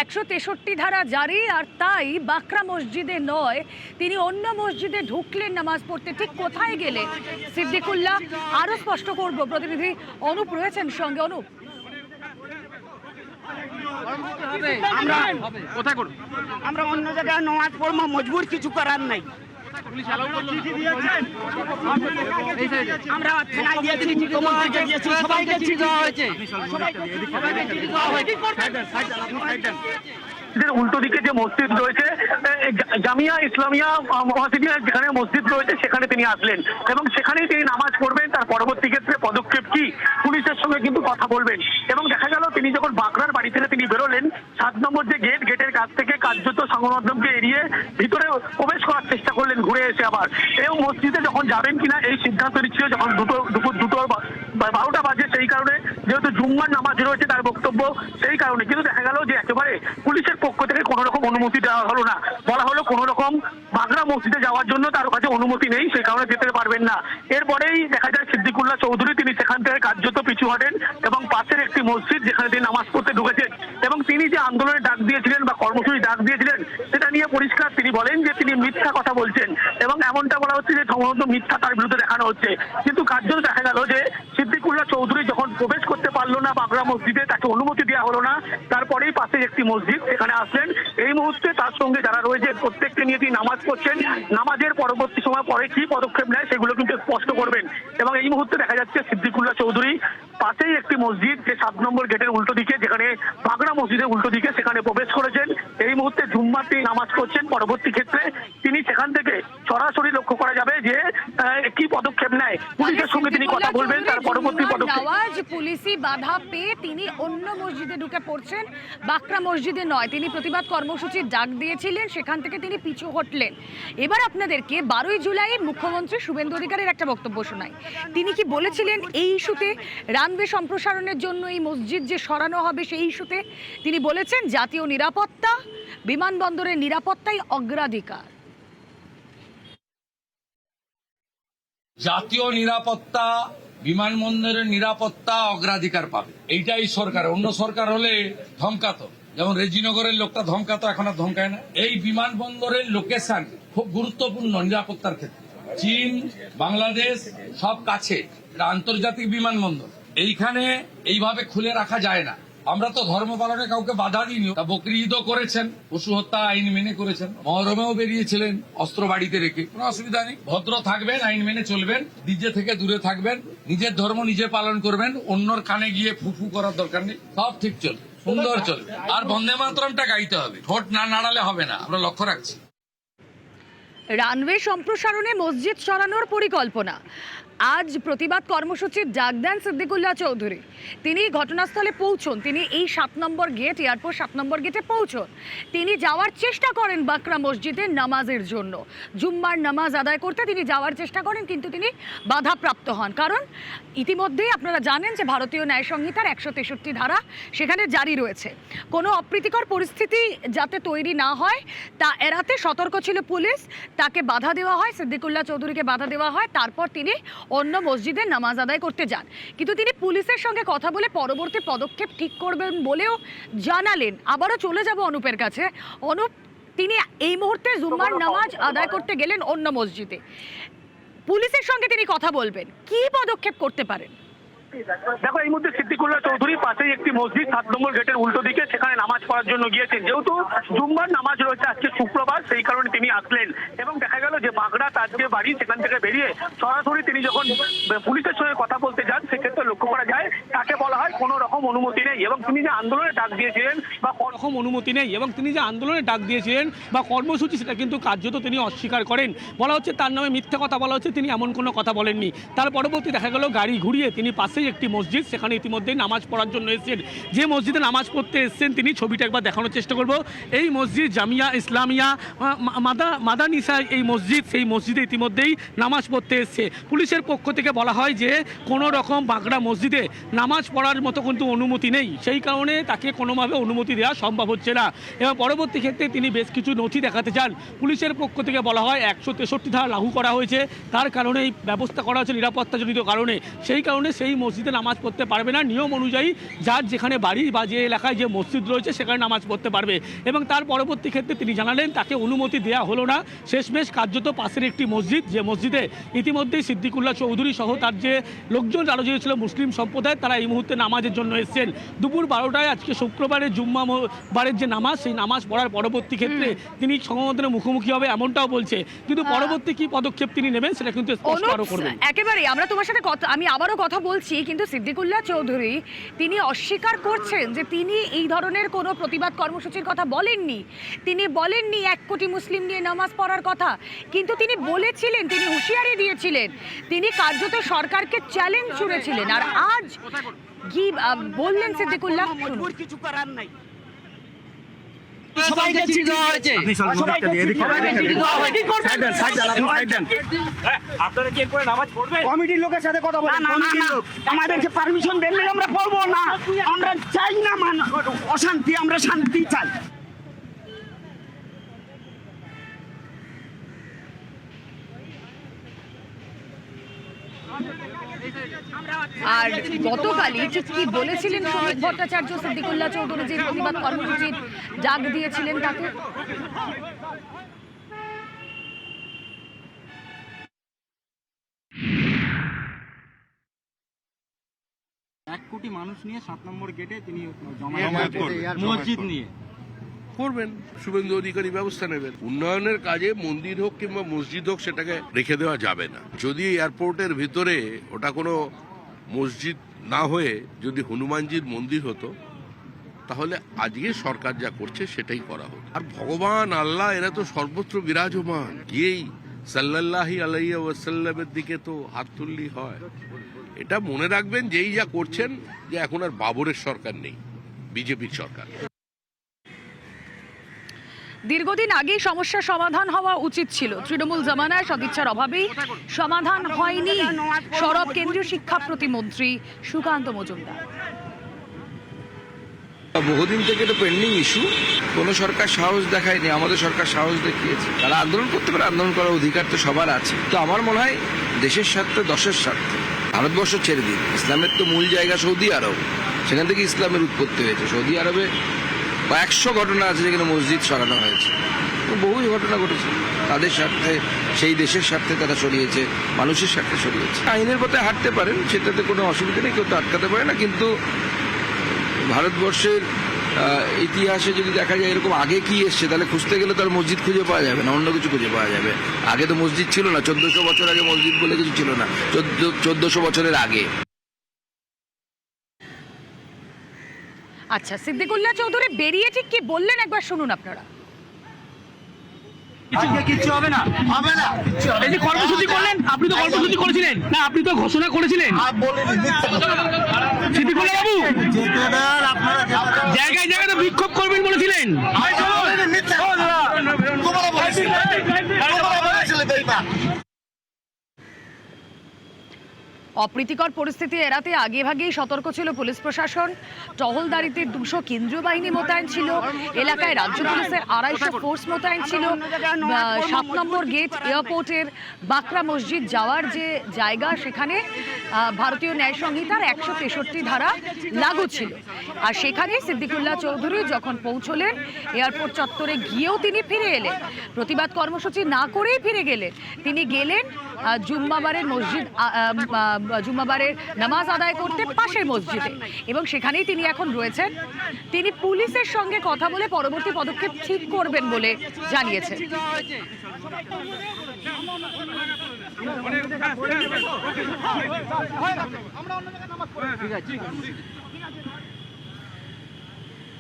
163 ধারা জারি, আর তাই বাকরা মসজিদে নয়, তিনি অন্য মসজিদে ঢুকলেন নামাজ পড়তে। ঠিক কোথায় গেলে সিদ্দিকুল্লাহ, আরো স্পষ্ট করব। প্রতিনিধি অনুপ রয়েছেন সঙ্গে। অনুপ, আমরা অন্য জায়গায় নামাজ পড়বো, মজবুর কিছু করার নাই। আমরা থানায় দিয়েছি, মুখ্যমন্ত্রীকে দিয়েছি, সবাইকে চিঠি দেওয়া হয়েছে। উল্টো দিকে যে মসজিদ রয়েছে জামিয়া ইসলামিয়া মসজিদ, যেখানে মসজিদ রয়েছে সেখানে তিনি আসলেন এবং সেখানেই তিনি নামাজ পড়বেন। তার পরবর্তী ক্ষেত্রে পদক্ষেপ কি, পুলিশের সঙ্গে কিন্তু কথা বলবেন। এবং দেখা গেল তিনি যখন বাগড়ার বাড়ি থেকে তিনি বেরোলেন, 7 নম্বর যে গেটের কাছ থেকে কার্যত সংবাদ মাধ্যমকে এড়িয়ে ভিতরে প্রবেশ করার চেষ্টা করলেন ঘুরে এসে আবার। এবং মসজিদে যখন যাবেন কিনা এই সিদ্ধান্ত নিচ্ছিল যখন দুপুর 12টা বাজে, সেই কারণে যেহেতু জুম্মার নামাজ রয়েছে তার বক্তব্য, সেই কারণে। কিন্তু দেখা গেল যে একেবারে পুলিশের পক্ষ থেকে কোনো রকম অনুমতি দেওয়া হলো না। বলা হলো কোনো রকম বাগড়া মসজিদে যাওয়ার জন্য তার কাছে অনুমতি নেই, সেই কারণে যেতে পারবেন না। এরপরেই দেখা যায় সিদ্দিকুল্লাহ চৌধুরী তিনি সেখান থেকে কার্যত পিছু হটেন এবং পাশের একটি মসজিদ যেখানে তিনি নামাজ পড়তে ঢুকেছেন। এবং তিনি যে আন্দোলনের ডাক দিয়েছিলেন বা কর্মসূচি ডাক দিয়েছিলেন সেটা নিয়ে পরিষ্কার তিনি বলেন যে তিনি মিথ্যা কথা বলছেন এবং এমনটা বলা হচ্ছে যে সম্ভবত মিথ্যা তার বিরুদ্ধে দেখানো হচ্ছে। কিন্তু কার্যত দেখা গেল যে সিদ্দিকুল্লাহ চৌধুরী যখন প্রবেশ করতে পারলো না বাগড়া মসজিদে, তাকে অনুমতি দেওয়া হলো না। তারপরেই পাশে একটি মসজিদ সেখানে আসলেন। এই মুহূর্তে তার সঙ্গে যারা রয়েছে প্রত্যেককে নিয়ে তিনি নামাজ পড়ছেন। নামাজের পরবর্তী সময় পরে কি পদক্ষেপ নেয় সেগুলো কিন্তু স্পষ্ট করবেন। এবং এই মুহূর্তে দেখা যাচ্ছে সিদ্দিকুল্লাহ চৌধুরী পাশেই একটি মসজিদ, যে 7 নম্বর গেটের উল্টো দিকে, যেখানে বাগড়া মসজিদের উল্টো দিকে, সেখানে প্রবেশ করেছেন। এই মুহূর্তে জুম্মার তিনি নামাজ পড়ছেন। পরবর্তী ক্ষেত্রে তিনি সেখান থেকে সরাসরি লক্ষ্য করা যাবে যে কি পদক্ষেপ নেয়, পুলিশের সঙ্গে তিনি কথা বলবেন। তার পরবর্তী পদক্ষেপ পুলিশি বাধা পেয়ে তিনি অন্য মসজিদে ঢুকে পড়ছেন, বাকরা মসজিদে নয়। তিনি প্রতিবাদ কর্মসূচির ডাক দিয়েছিলেন, সেখান থেকে তিনি পিছু হটলেন। এবার আপনাদেরকে 12ই জুলাই মুখ্যমন্ত্রী শুভেন্দু অধিকারীর একটা বক্তব্য শোনাই। তিনি কি বলেছিলেন এই ইস্যুতে, রানওয়ে সম্প্রসারণের জন্য এই মসজিদ যে সরানো হবে সেই ইস্যুতে? তিনি বলেছেন জাতীয় নিরাপত্তা, বিমানবন্দরের নিরাপত্তাই অগ্রাধিকার। জাতীয় নিরাপত্তা, বিমানবন্দরের নিরাপত্তা অগ্রাধিকার পাবে, এইটাই সরকার। অন্য সরকার হলে ধমকাতো, যেমন রেজিনগরের লোকটা ধমকাতো, এখন আর ধমকায় না। এই বিমানবন্দরের লোকেশন খুব গুরুত্বপূর্ণ নিরাপত্তার ক্ষেত্রে। চীন, বাংলাদেশ সব কাছে, এটা আন্তর্জাতিক বিমানবন্দর। এইখানে এইভাবে খুলে রাখা যায় না। আমরা তো ধর্ম পালনে কাউকে বাধা দিইনি। বকরি ঈদও করেছেন, পশু হত্যা আইন মেনে করেছেন, মহরমেও বেরিয়েছিলেন অস্ত্র বাড়িতে রেখে, কোনো অসুবিধা নেই। ভদ্র থাকবেন, আইন মেনে চলবেন, ডিজে থেকে দূরে থাকবেন, নিজের ধর্ম নিজে পালন করবেন, অন্যর কানে গিয়ে ফুফু করার দরকার নেই। সব ঠিক চলবে, সুন্দর চলবে। আর বন্দে মাতরমটা গাইতে হবে, ঠোঁট না নাড়ালে হবে না, আমরা লক্ষ্য রাখছি। রানওয়ে সম্প্রসারণে মসজিদ সরানোর পরিকল্পনা। আজ প্রতিবাদ কর্মসূচির ডাক দেন সিদ্দিকুল্লাহ চৌধুরী। তিনি ঘটনাস্থলে পৌঁছন, তিনি এই 7 নম্বর গেট, এয়ারপোর্ট 7 নম্বর গেটে পৌঁছন। তিনি যাওয়ার চেষ্টা করেন বাকরা মসজিদে নামাজের জন্য, জুম্মার নামাজ আদায় করতে তিনি যাওয়ার চেষ্টা করেন, কিন্তু তিনি বাধাপ্রাপ্ত হন। কারণ ইতিমধ্যেই আপনারা জানেন যে ভারতীয় ন্যায় সংহিতার 163 ধারা সেখানে জারি রয়েছে। কোনো অপ্রীতিকর পরিস্থিতি যাতে তৈরি না হয় তা এড়াতে সতর্ক ছিল পুলিশ। তাকে বাধা দেওয়া হয়, সিদ্দিকুল্লাহ চৌধুরীকে বাধা দেওয়া হয়। তারপর তিনি অন্য মসজিদে নামাজ আদায় করতে যান, কিন্তু তিনি পুলিশের সঙ্গে কথা বলে পরবর্তী পদক্ষেপ ঠিক করবেন বলেও জানালেন। আবারও চলে যাব অনুপের কাছে। অনুপ, তিনি এই মুহূর্তে জুম্মার নামাজ আদায় করতে গেলেন অন্য মসজিদে, পুলিশের সঙ্গে তিনি কথা বলবেন, কি পদক্ষেপ করতে পারেন? দেখো, এই মুহূর্তে সিদ্দিকুল্লাহ চৌধুরী পাশেই একটি মসজিদ 7 নম্বর গেটের উল্টো দিকে, সেখানে নামাজ পড়ার জন্য গিয়েছেন। যেহেতু জুম্মার নামাজ রয়েছে আজকে শুক্রবার, সেই কারণে তিনি আসলেন। এবং দেখা গেল যে বাগড়া তার যে বাড়ি, সেখান থেকে বেরিয়ে সরাসরি তিনি যখন পুলিশের সঙ্গে কথা বলতে যান, সেক্ষেত্রে লক্ষ্য করা যায় তাকে বলা হয় কোনো রকম অনুমতি নেই এবং তিনি যে আন্দোলনের ডাক দিয়েছিলেন বা কর্মসূচি সেটা কিন্তু কার্যত তিনি অস্বীকার করেন। বলা হচ্ছে তার নামে মিথ্যা কথা বলা হচ্ছে, তিনি এমন কোনো কথা বলেননি। তার পরবর্তী দেখা গেল গাড়ি ঘুরিয়ে তিনি পাশে একটি মসজিদ, সেখানে ইতিমধ্যেই নামাজ পড়ার জন্য এসেছেন। যে মসজিদে নামাজ পড়তে এসেছেন তিনি, ছবিটা একবার দেখানোর চেষ্টা করব। এই মসজিদ জামিয়া ইসলামিয়া মাদানিসা এই মসজিদ, সেই মসজিদে ইতিমধ্যেই নামাজ পড়তে এসছে। পুলিশের পক্ষ থেকে বলা হয় যে কোনো রকম বাগড়া মসজিদে নামাজ পড়ার মতো কিন্তু অনুমতি নেই, সেই কারণে তাকে কোনোভাবে অনুমতি দেওয়া সম্ভব হচ্ছে না। এবং পরবর্তী ক্ষেত্রে তিনি বেশ কিছু নথি দেখাতে চান। পুলিশের পক্ষ থেকে বলা হয় 163 ধারা লাগু করা হয়েছে, তার কারণে এই ব্যবস্থা করা হচ্ছে নিরাপত্তাজনিত কারণে। সেই কারণে সেই মসজিদে নামাজ পড়তে পারবে না, নিয়ম অনুযায়ী যার যেখানে বাড়ি বা যে এলাকায় যে মসজিদ রয়েছে সেখানে নামাজ পড়তে পারবে। এবং তার পরবর্তী ক্ষেত্রে তিনি জানালেন তাকে অনুমতি দেওয়া হলো না। শেষমেশ কার্যত পাশের একটি মসজিদ, যে মসজিদে ইতিমধ্যেই সিদ্দিকুল্লাহ চৌধুরী সহ তার যে লোকজন আরও যে ছিল মুসলিম সম্প্রদায়, তারা এই মুহূর্তে নামাজের জন্য এসেছেন। দুপুর 12টায় আজকে শুক্রবারের জুম্মা বারের যে নামাজ, সেই নামাজ পড়ার পরবর্তী ক্ষেত্রে তিনি সংগঠনের মুখোমুখি হবে এমনটাও বলছে, কিন্তু পরবর্তী কি পদক্ষেপ তিনি নেবেন সেটা কিন্তু স্পষ্ট আরও করবেন। একেবারে আমরা তোমার সাথে আমি আবারও কথা বলছি, কিন্তু সিদ্দিকুল্লাহ চৌধুরী তিনি অস্বীকার করছেন যে তিনি এই ধরনের কোনো প্রতিবাদ কর্মসূচির কথা বলেননি। তিনি বলেননি 1 কোটি মুসলিম নিয়ে নামাজ পড়ার কথা, কিন্তু তিনি বলেছিলেন, তিনি হুঁশিয়ারি দিয়েছিলেন, তিনি কার্যত সরকারকে চ্যালেঞ্জ ছুড়েছিলেন। আর আজ কি বললেন সিদ্দিকুল্লাহ? কিছু করার নাই, সবাইকে চিঠি দেওয়া হয়েছে। আপনারা কি করে নামাজ পড়বেন? কমিটির লোকের সাথে কথা বলেন, কমিটির লোক আমাদেরকে পারমিশন দেন না, আমরা পড়বো না। আমরা চাই না অশান্তি, আমরা শান্তি চাই। আর গতকালই ঠিক কি বলেছিলেন শ্রমিক ভট্টাচার্য সিদ্দিকুল্লাহ চৌধুরী যে প্রতিবাদ কর্মসূচির ডাক দিয়েছিলেন তাকে? 1 কোটি মানুষ নিয়ে 7 নম্বর গেটে তিনি জমায়েত করবেন মসজিদ নিয়ে করবেন। শুভেন্দু অধিকারী ব্যবস্থা নেবেন। উন্নয়নের কাজে মন্দির হোক কিংবা মসজিদ হোক সেটাকে রেখে দেওয়া যাবে না। যদি এয়ারপোর্টের ভিতরে ওটা কোনো মসজিদ না হয়ে যদি হনুমানজির মন্দির হতো, তাহলে আজকে সরকার যা করছে সেটাই করা হতো। আর ভগবান আল্লাহ এরা তো সর্বত্র বিরাজমান, গিয়েই সাল্লাল্লাহু আলাইহি ওয়াসাল্লামের দিকে তো হাত তুললেই হয়। এটা মনে রাখবেন, যেই যা করছেন, যে এখন আর বাবরের সরকার নেই, বিজেপির সরকার। দীর্ঘদিন আগেই সমস্যার সমাধান হওয়া উচিত ছিল, তৃণমূল জামানায় সদিচ্ছার অভাবেই সমাধান হয়নি। সরব কেন্দ্রীয় শিক্ষা প্রতিমন্ত্রী সুকান্ত মজুমদার। বহুদিন থেকে এটা পেন্ডিং ইস্যু, কোনো সরকার সাহস দেখায়নি, আমাদের সরকার সাহস দেখিয়েছে। তারা আন্দোলন করতে পারে, আন্দোলন করার অধিকার তো সবার আছে। তো আমার মনে হয় দেশের স্বার্থে, দশের স্বার্থে ভারতবর্ষ ছেড়ে দিন। ইসলামের তো মূল জায়গা সৌদি আরব, সেখান থেকে ইসলামের উৎপত্তি হয়েছে। সৌদি আরবে 100 ঘটনা আছে যেখানে মসজিদ সরানো হয়েছে, বহুই ঘটনা ঘটেছে। তাদের স্বার্থে, সেই দেশের স্বার্থে তারা সরিয়েছে, মানুষের স্বার্থে সরিয়েছে। আইনের পথে হাঁটতে পারেন, সেটাতে কোনো অসুবিধা নেই, কেউ তো আটকাতে পারে না। কিন্তু ভারতবর্ষের ইতিহাসে যদি দেখা যায় এরকম আগে কি এসছে, তাহলে খুঁজতে গেলে তার মসজিদ খুঁজে পাওয়া যাবে না, অন্য কিছু খুঁজে পাওয়া যাবে। আগে তো মসজিদ ছিল না, 1400 বছর আগে মসজিদ বলে কিছু ছিল না, 1400 বছরের আগে। আচ্ছা, সিদ্দিকুল্লাহ চৌধুরী বেরিয়ে ঠিক কি বললেন একবার শুনুন আপনারা। কিছু হবে না, হবে না। এই যে কর্মসূচি করলেন, আপনি তো কর্মসূচি করেছিলেন না, আপনি তো ঘোষণা করেছিলেন সিদ্দিকুল্লাহ বাবু, জায়গায় জায়গায় তো বিক্ষোভ করবেন বলেছিলেন। অপ্রীতিকর পরিস্থিতি এড়াতে আগেভাগেই সতর্ক ছিল পুলিশ প্রশাসন। টহলদারিতে 200 কেন্দ্রীয় বাহিনী মোতায়েন ছিল, এলাকায় রাজ্য পুলিশের 250 ফোর্স মোতায়েন ছিল। 7 নম্বর গেট এয়ারপোর্টের বাকরা মসজিদ যাওয়ার যে জায়গা, সেখানে ভারতীয় ন্যায় সংহিতার 163 ধারা লাগু ছিল। আর সেখানে সিদ্দিকুল্লাহ চৌধুরী যখন পৌঁছলেন, এয়ারপোর্ট চত্বরে গিয়েও তিনি ফিরে এলেন, প্রতিবাদ কর্মসূচি না করেই ফিরে গেলেন। তিনি গেলেন জুম্মাবারের মসজিদ, জুম্মাবারের নামাজ আদায় করতে পাশের মসজিদে, এবং সেখানেই তিনি এখন রয়েছেন। তিনি পুলিশের সঙ্গে কথা বলে পরবর্তী পদক্ষেপ ঠিক করবেন বলে জানিয়েছেন। ঠিক আছে।